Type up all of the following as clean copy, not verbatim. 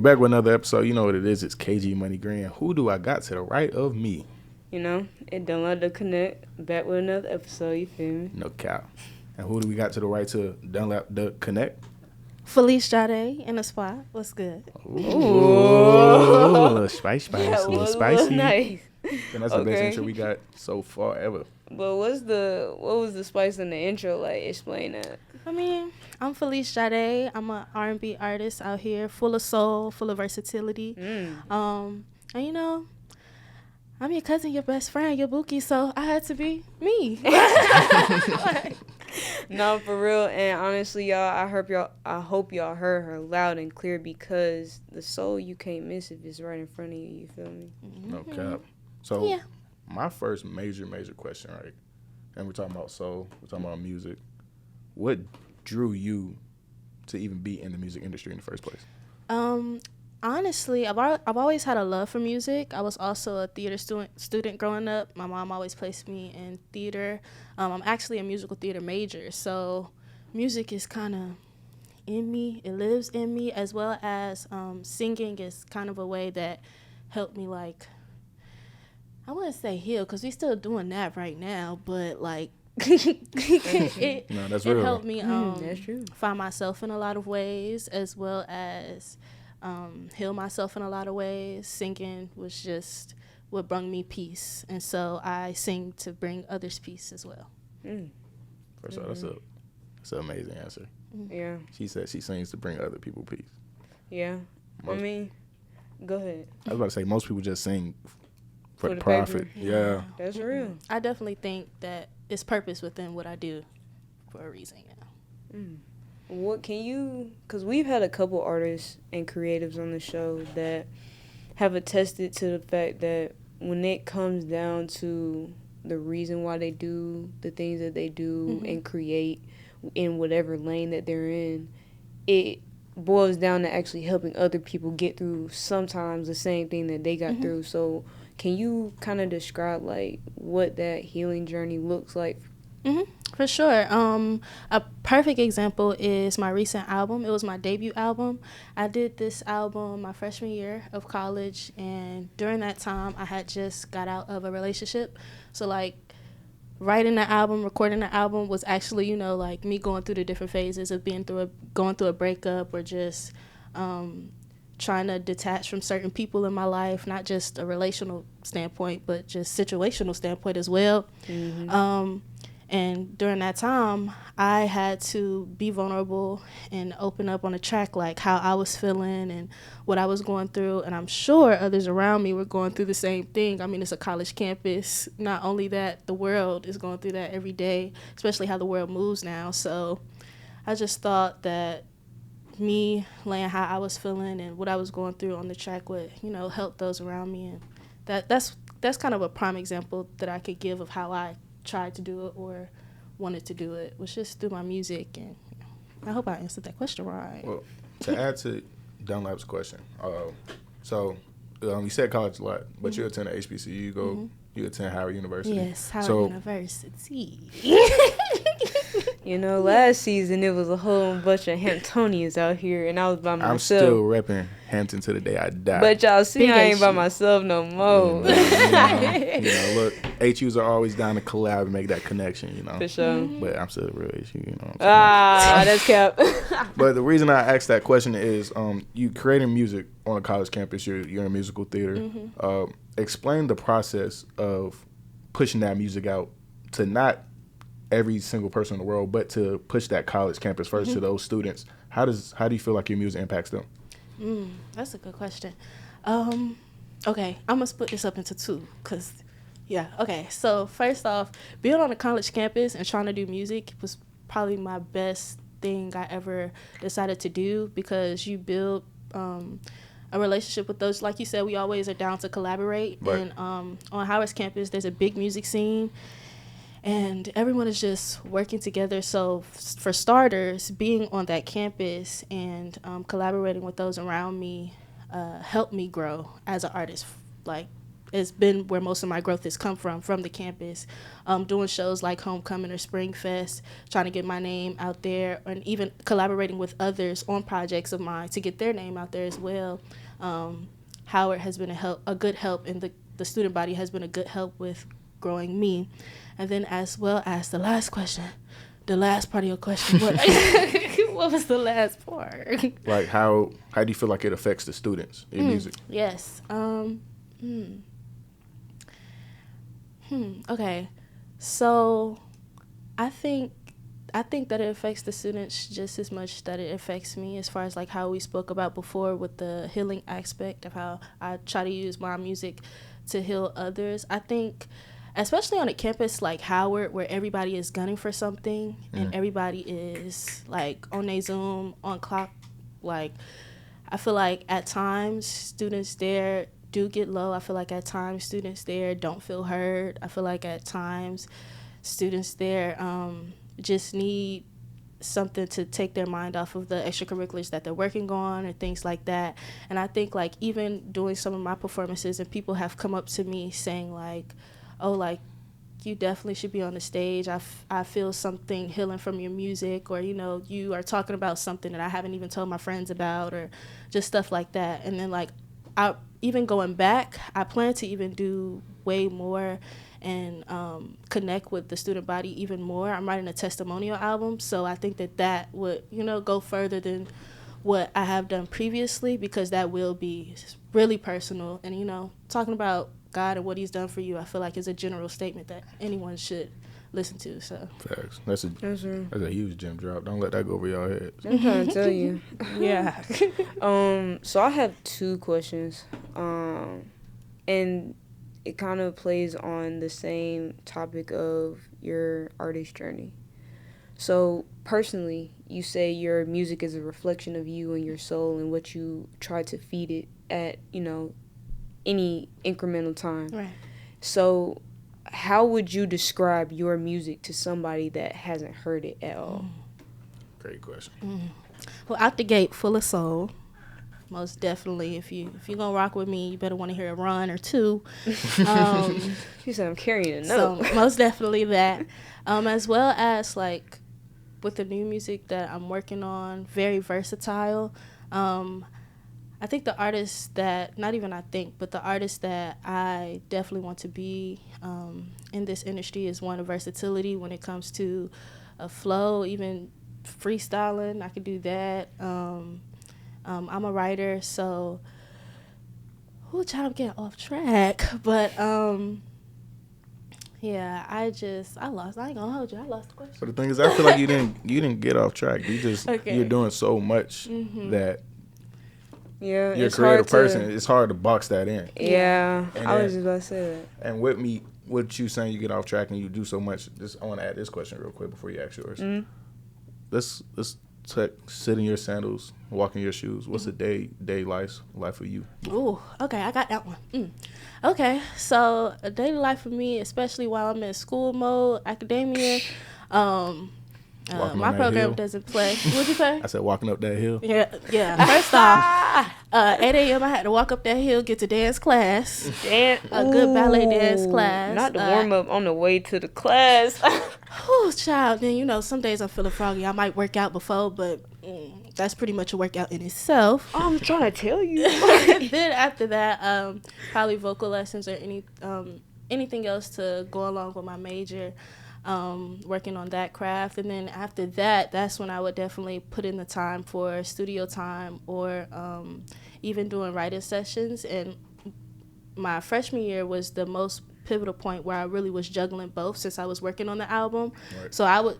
back with another episode. You know what it is. It's KG Money Green. Who do I got to the right of me? You know, it don't let the connect. Back with another episode, you feel me? No cap. And who do we got to the right to Dunlap the Connect? Phyllise Jade in the spot. What's good? Ooh, a little spicy, Yeah, a little was spicy. nice. And that's the best intro we got so far ever. But what was the spice in the intro like? Explain that. I mean, I'm Phyllise Jade. I'm an R&B artist out here, full of soul, full of versatility. And you know, I'm your cousin, your best friend, your bookie, so I had to be me. No, for real. And honestly, y'all, I hope y'all heard her loud and clear, because the soul you can't miss if it's right in front of you. You feel me? No cap. So Yeah. my first major question, right? And we're talking about soul. We're talking about music. What drew you to even be in the music industry in the first place? Honestly, I've always had a love for music. I was also a theater student growing up. My mom always placed me in theater. I'm actually a musical theater major, so music is kind of in me. It lives in me, as well as singing is kind of a way that helped me, like, I wouldn't say heal, because we're still doing that right now, but like it real. helped me That's true. find myself in a lot of ways, as well as heal myself in a lot of ways. Singing was just what brought me peace, and so I sing to bring others peace as well. First of all, that's an amazing answer. Yeah. She said she sings to bring other people peace. Yeah. I mean, go ahead. I was about to say, most people just sing for the the profit. paper. Yeah. That's real. I definitely think that it's purpose within what I do for a reason. Yeah. What can you, because we've had a couple artists and creatives on the show that have attested to the fact that when it comes down to the reason why they do the things that they do and create in whatever lane that they're in, it boils down to actually helping other people get through sometimes the same thing that they got through. So can you kind of describe like what that healing journey looks like? For sure. A perfect example is my recent album. It was my debut album. I did this album my freshman year of college, and during that time, I had just got out of a relationship. So, like, writing the album, recording the album was actually, you know, like me going through the different phases of going through a breakup, or just trying to detach from certain people in my life, not just a relational standpoint, but just situational standpoint as well. And during that time, I had to be vulnerable and open up on a track, like how I was feeling and what I was going through. And I'm sure others around me were going through the same thing. I mean, it's a college campus. Not only that, the world is going through that every day, especially how the world moves now. So I just thought that me laying how I was feeling and what I was going through on the track would, you know, help those around me. And that's kind of a prime example that I could give of how I tried to do it or wanted to do it, was just through my music. And I hope I answered that question right. Well, to add to Dunlap's question, so you said college a lot, but you attend HBCU, you attend Howard University. Yes, Howard University. You know, last season it was a whole bunch of Hamptonians out here, and I was by myself. I'm still repping Hampton to the day I die. But y'all see, Big I ain't by HU. myself no more. You know, look, HUs are always down to collab and make that connection, you know. For sure. But I'm still a real HU, you know. That's cap. But the reason I asked that question is, you creating music on a college campus. You're in musical theater. Explain the process of pushing that music out to not every single person in the world, but to push that college campus first to those students. How do you feel like your music impacts them? That's a good question. Okay, I'm gonna split this up into two, cause okay. So first off, being on a college campus and trying to do music was probably my best thing I ever decided to do, because you build a relationship with those. Like you said, we always are down to collaborate. Right. And on Howard's campus, there's a big music scene, and everyone is just working together. So for starters, being on that campus and collaborating with those around me helped me grow as an artist. Like, has been where most of my growth has come from the campus. Doing shows like Homecoming or Spring Fest, trying to get my name out there, and even collaborating with others on projects of mine to get their name out there as well. Howard has been a good help, and the student body has been a good help with growing me. And then as well as the last part of your question, what was the last part? Like how do you feel like it affects the students in music? Yes. Okay. So I think that it affects the students just as much that it affects me, as far as like how we spoke about before with the healing aspect of how I try to use my music to heal others. I think especially on a campus like Howard, where everybody is gunning for something and everybody is like on their Zoom, on clock, like I feel like at times students there do get low. I feel like at times students there don't feel heard. I feel like at times students there just need something to take their mind off of the extracurriculars that they're working on or things like that. And I think like even doing some of my performances, and people have come up to me saying like, oh, like, you definitely should be on the stage. I feel something healing from your music, or, you know, you are talking about something that I haven't even told my friends about, or just stuff like that. And then, like, even going back, I plan to even do way more and connect with the student body even more. I'm writing a testimonial album, so I think that would, you know, go further than what I have done previously, because that will be really personal. And, you know, talking about God and what he's done for you, I feel like is a general statement that anyone should listen to. So facts. That's a huge gem drop. Don't let that go over your head. I'm trying to tell you. Yeah. So I have two questions, and it kind of plays on the same topic of your artist journey. So personally, you say your music is a reflection of you and your soul and what you try to feed it at, you know, any incremental time. Right. So how would you describe your music to somebody that hasn't heard it at all? Great question. Well, out the gate, full of soul. Most definitely. If you're gonna rock with me, you better want to hear a run or two. She said I'm carrying a note. So most definitely that. As well as like with the new music that I'm working on, very versatile. I think the artist that, not even I think, but the artist that I definitely want to be in this industry is one of versatility when it comes to a flow, even freestyling. I could do that. I'm a writer, so I'm getting off track. But yeah, I lost. I ain't gonna hold you. I lost the question. But the thing is, I feel like you didn't get off track. You're doing so much that. Yeah, you're a creative person. It's hard to box that in. Yeah, I was just about to say that. And with me, what you saying, you get off track and you do so much. I want to add this question real quick before you ask yours. Let's sit in your sandals, walk in your shoes. What's a day life for you? Ooh, okay, I got that one. Okay, so a daily life for me, especially while I'm in school mode, academia. My program doesn't play. What'd you say? I said walking up that hill. Yeah. First off, 8 a.m. I had to walk up that hill, get to dance class. A good ballet dance class. Not the warm up on the way to the class. Oh, child. Then, you know, some days I'm feeling froggy. I might work out before, but that's pretty much a workout in itself. Oh, I'm trying to tell you. Then after that, probably vocal lessons or anything else to go along with my major. Working on that craft. And then after that, that's when I would definitely put in the time for studio time or even doing writing sessions. And my freshman year was the most pivotal point where I really was juggling both, since I was working on the album. Right. So I would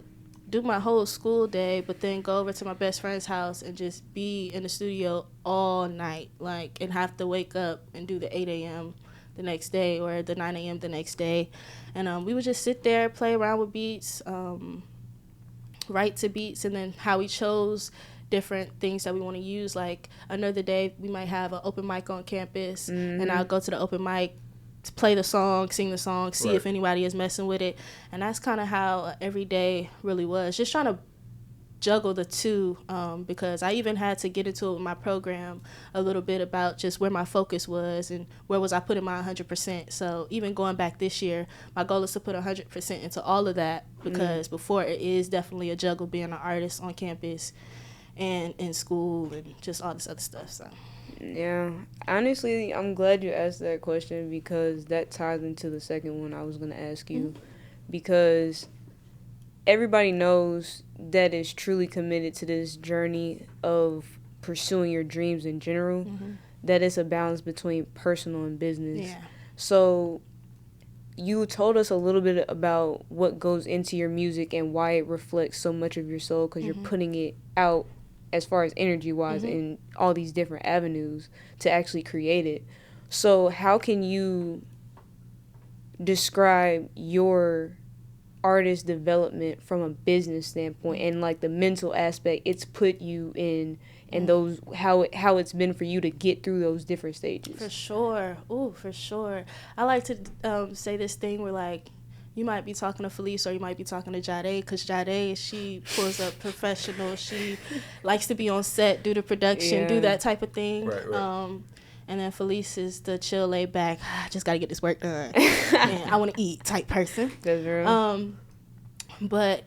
do my whole school day, but then go over to my best friend's house and just be in the studio all night, like, and have to wake up and do the 8 a.m. the next day or the 9 a.m. the next day. And we would just sit there, play around with beats, write to beats, and then how we chose different things that we want to use. Like another day, we might have an open mic on campus, and I'll go to the open mic, to play the song, sing the song, see if anybody is messing with it. And that's kind of how every day really was. Just trying juggle the two, because I even had to get into it with my program a little bit about just where my focus was and where was I putting my 100%. So even going back this year, my goal is to put 100% into all of that, because before it is definitely a juggle being an artist on campus and in school and just all this other stuff. So yeah, honestly, I'm glad you asked that question, because that ties into the second one I was going to ask you. Because everybody knows that is truly committed to this journey of pursuing your dreams in general, that it's a balance between personal and business. yeah. So you told us a little bit about what goes into your music and why it reflects so much of your soul, because you're putting it out as far as energy-wise in all these different avenues to actually create it. So how can you describe your artist development from a business standpoint and like the mental aspect it's put you in, and those how it's been for you to get through those different stages? For sure. For sure. I like to say this thing where, like, you might be talking to Phyllise or you might be talking to Jade, because Jade, she pulls up professional. She likes to be on set, do the production, do that type of thing. Right. And then Phyllise is the chill, laid back, I just got to get this work done. And I want to eat type person. That's real. But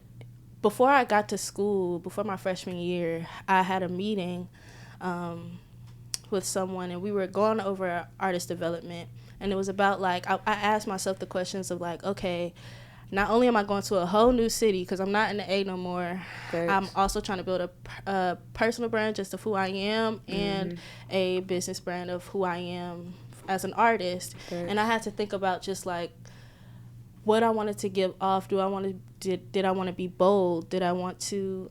before I got to school, before my freshman year, I had a meeting with someone, and we were going over artist development. And it was about, like, I asked myself the questions of, like, okay, not only am I going to a whole new city, because I'm not in the A no more, I'm also trying to build a personal brand just of who I am and a business brand of who I am as an artist. And I had to think about just, like, what I wanted to give off. Did I want to be bold? Did I want to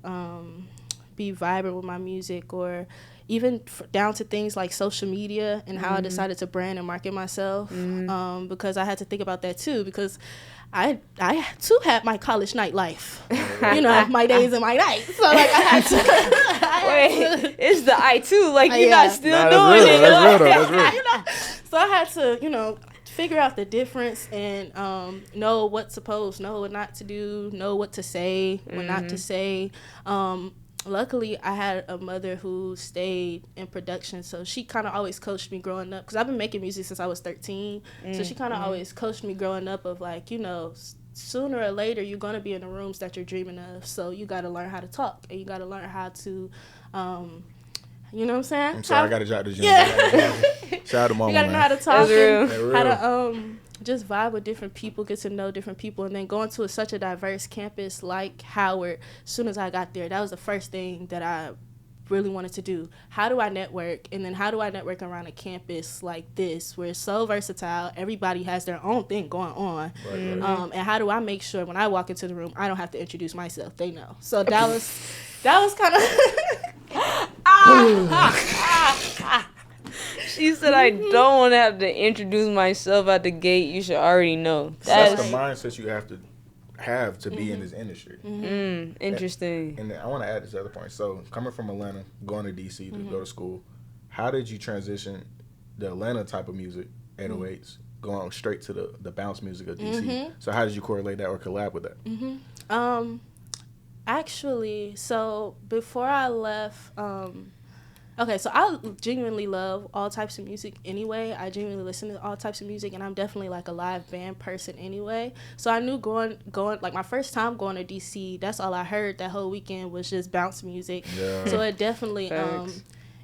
be vibrant with my music? Or even down to things like social media and how I decided to brand and market myself, because I had to think about that too, because I too had my college nightlife, my days and my nights. So, like, I had to. It's the I too. Like, you're not still doing it. That's real. So I had to, figure out the difference and know what's supposed, know what not to do, know what to say, what not to say. Luckily, I had a mother who stayed in production, so she kind of always coached me growing up, because I've been making music since I was 13. So she kind of always coached me growing up of, like, sooner or later you're going to be in the rooms that you're dreaming of, so you got to learn how to talk, and you got to learn how to you know what I'm saying? I'm sorry, I got to jot this. Shout out to Mama. You got to know how to talk, and how to just vibe with different people, get to know different people. And then going to such a diverse campus like Howard, as soon as I got there, that was the first thing that I really wanted to do. How do I network? And then how do I network around a campus like this, where it's so versatile, everybody has their own thing going on. And how do I make sure when I walk into the room, I don't have to introduce myself, they know. So that was kind of She said, I don't want to have to introduce myself at the gate. You should already know. That's the mindset you have to be in this industry. Interesting. And I want to add this other point. So, coming from Atlanta, going to D.C. to go to school, how did you transition the Atlanta type of music, 808s, going straight to the bounce music of D.C.? So, how did you correlate that or collab with that? Actually, so before I left, okay, so I genuinely love all types of music anyway. I genuinely listen to all types of music, and I'm definitely, like, a live band person anyway. So I knew going like, my first time going to DC, that's all I heard that whole weekend was just bounce music. Yeah. So it definitely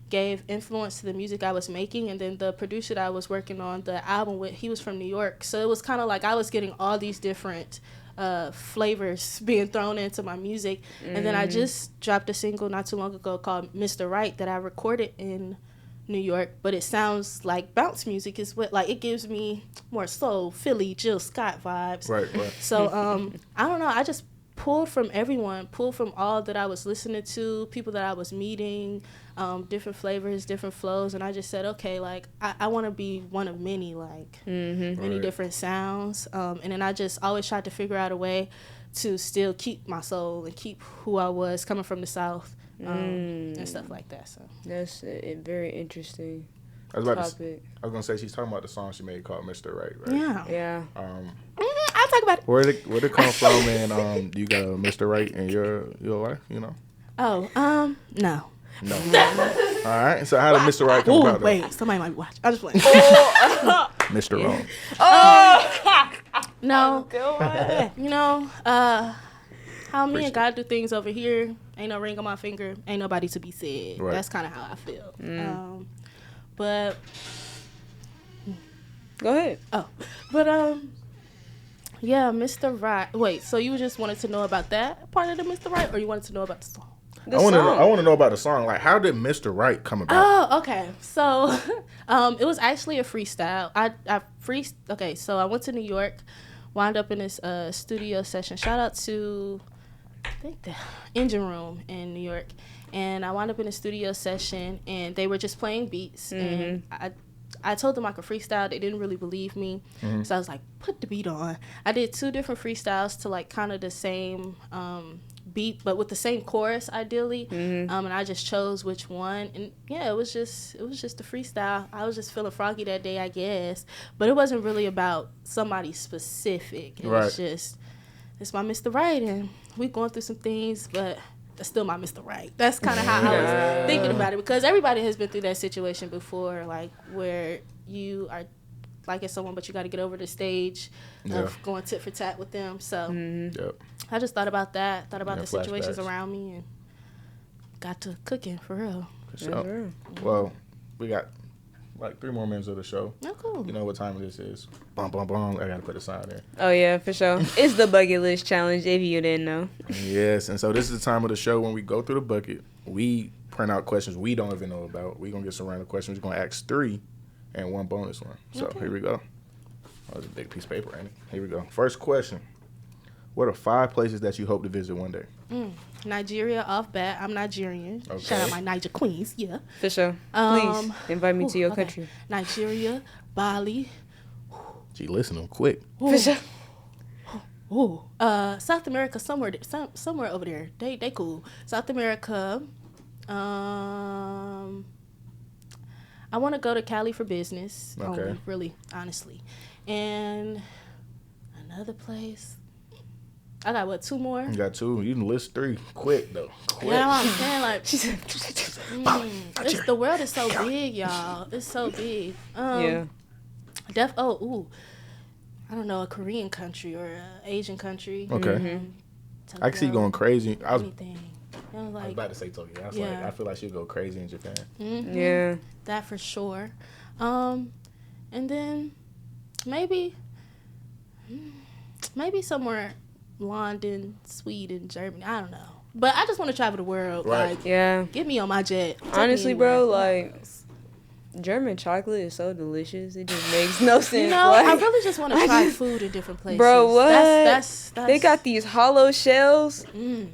gave influence to the music I was making. And then the producer that I was working on the album with, he was from New York. So it was kind of like I was getting all these different flavors being thrown into my music. And then I just dropped a single not too long ago called Mr. Right that I recorded in New York, but it sounds like bounce music is what, like, it gives me more soul, Philly, Jill Scott vibes. Right. So I don't know, I just pulled from everyone, pulled from all that I was listening to, people that I was meeting, different flavors, different flows, and I just said, okay, like, I want to be one of many, like, many different sounds, and then I just always tried to figure out a way to still keep my soul and keep who I was coming from the South, and stuff like that. So that's a very interesting topic. I was going to say, she's talking about the song she made called Mr. Right? Yeah. I'll talk about it. Where'd it come from, and you got a Mr. Right in your life, Oh, no. No. All right. So how did Mr. Right come about? Wait, somebody might watch. I just playing. Mr. Wrong. No. You know, how me and God do things over here. Ain't no ring on my finger. Ain't nobody to be said. Right. That's kind of how I feel. But Go ahead. yeah, Mr. Right. Wait, so you just wanted to know about that part of the Mr. Right, or you wanted to know about the song? I want to know about the song. Like, how did Mr. Right come about? Oh, okay. So, it was actually a freestyle. Okay, so I went to New York, wound up in this studio session. Shout out to, I think, the Engine Room in New York. And I wound up in a studio session, and they were just playing beats. And I told them I could freestyle. They didn't really believe me. So I was like, put the beat on. I did 2 different freestyles to, like, kind of the same beat, but with the same chorus, ideally. And I just chose which one. And, yeah, it was just a freestyle. I was just feeling froggy that day, I guess. But it wasn't really about somebody specific. It was just, it's my Mr. Right, and we going through some things, but that's still my Mr. Right. That's kind of how I was thinking about it, because everybody has been through that situation before, like where you are liking someone, but you got to get over the stage of going tit for tat with them. So I just thought about that, thought about the situations around me, and got to cooking for real. So, well, we got like 3 more minutes of the show. Oh, cool. You know what time this is. Bum, bum, bum. I got to put a sign there. Oh, yeah, for sure. It's the Bucket List Challenge, if you didn't know. Yes, and so this is the time of the show when we go through the bucket. We print out questions we don't even know about. We're going to get some random questions. We're going to ask 3 and 1 bonus one. So here we go. Oh, that's a big piece of paper, ain't it? Here we go. First question. What are 5 places that you hope to visit one day? Nigeria off bat. I'm Nigerian. Okay. Shout out my Niger queens. Yeah. For sure. Please invite me to your country. Nigeria, Bali. She listening quick. For sure. South America, somewhere over there. They cool. South America. I want to go to Cali for business. Okay. Really, honestly. And another place. I got 2 more? You got 2. You can list 3 quick though. Quick. Yeah, I'm saying, like, the world is so big, y'all. It's so big. I don't know, a Korean country or an Asian country. Okay. I can see you going crazy. Anything. I was about to say Tokyo. I feel like she'd go crazy in Japan. Yeah. That for sure. And then maybe somewhere London, Sweden, Germany. I don't know. But I just want to travel the world. Right. Like, get me on my jet. Honestly, bro, like, German chocolate is so delicious. It just makes no sense. You know, like, I really just want to try food in different places. Bro, what? That's they got these hollow shells. And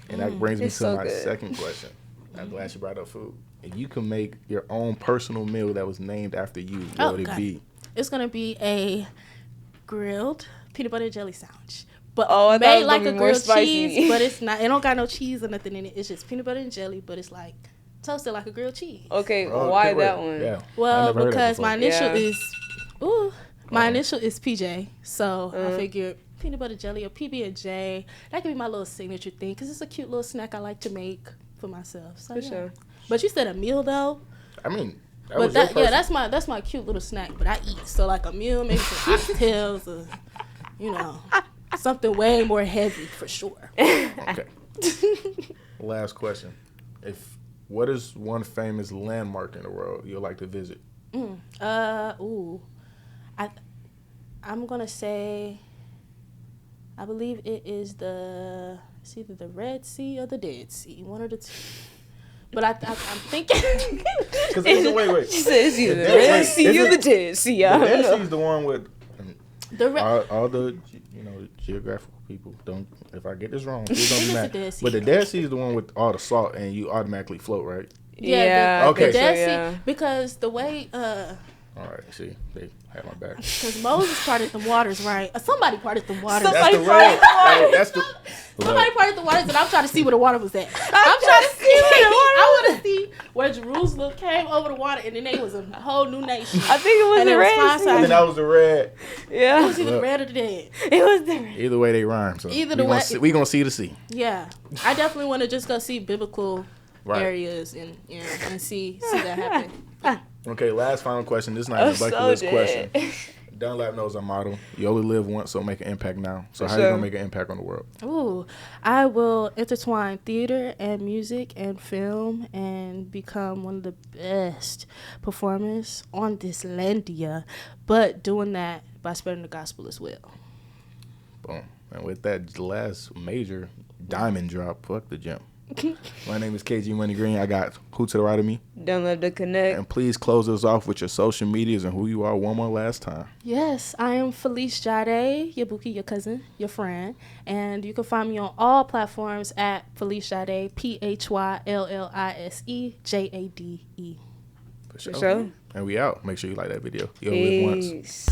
that brings me to so my good. second question. I'm glad you brought up food. If you can make your own personal meal that was named after you, what would it be? It's going to be a grilled peanut butter and jelly sandwich. But made like a grilled cheese, but it's not. It don't got no cheese or nothing in it. It's just peanut butter and jelly, but it's like toasted like a grilled cheese. Okay, why that one? Yeah. Well, because my initial is PJ, so I figured peanut butter jelly or PB&J. That could be my little signature thing because it's a cute little snack I like to make for myself. So, For sure. But you said a meal though. I mean, that's my cute little snack. But I eat, so like a meal, maybe some oxtails, or something way more heavy for sure. Okay. Last question. What is one famous landmark in the world you'd like to visit? I'm gonna say, I believe it is it's either the Red Sea or the Dead Sea, one of the 2. But I'm thinking. Wait. She said it's either the Red Sea or the Dead Sea. The Dead Sea is the one with all the geographical people. Don't, if I get this wrong, please don't be mad. But the Dead Sea is the one with all the salt and you automatically float, right? Yeah. Okay. The Dead Sea, because the way All right, see, they had my back. Because Moses parted the waters, right? Somebody parted the waters. That's the red. Hey, that's the. Somebody parted the waters, and I'm trying to see where the water was at. I'm trying to see where the water. I want to see where Jerusalem came over the water, and then they was a whole new nation. I think it was And the it was red. five I sides. think that was the red. It Yeah, was either the red or the dead. it was the red. Either way, they rhyme. So Either we the gonna way- see, we gonna see the sea. Yeah, I definitely want to just go see biblical Right. areas and see that happen. Okay, last final question. This is not I'm a bucket so list dead. question. Dunlap knows our motto. You only live once, so make an impact now. So For how you sure. gonna make an impact on the world? Ooh, I will intertwine theater and music and film and become one of the best performers on this landia, but doing that by spreading the gospel as well. Boom. And with that last major diamond drop, fuck the gym. My name is KG Money Green. I got who to the right of me. Don't let the connect. And please close us off with your social medias and who you are one more last time. Yes, I am Phyllise Jade, your bookie, your cousin, your friend. And you can find me on all platforms at Phyllise Jade, PhyllIsejade. For For sure. And we out. Make sure you like that video. You only live once. Peace.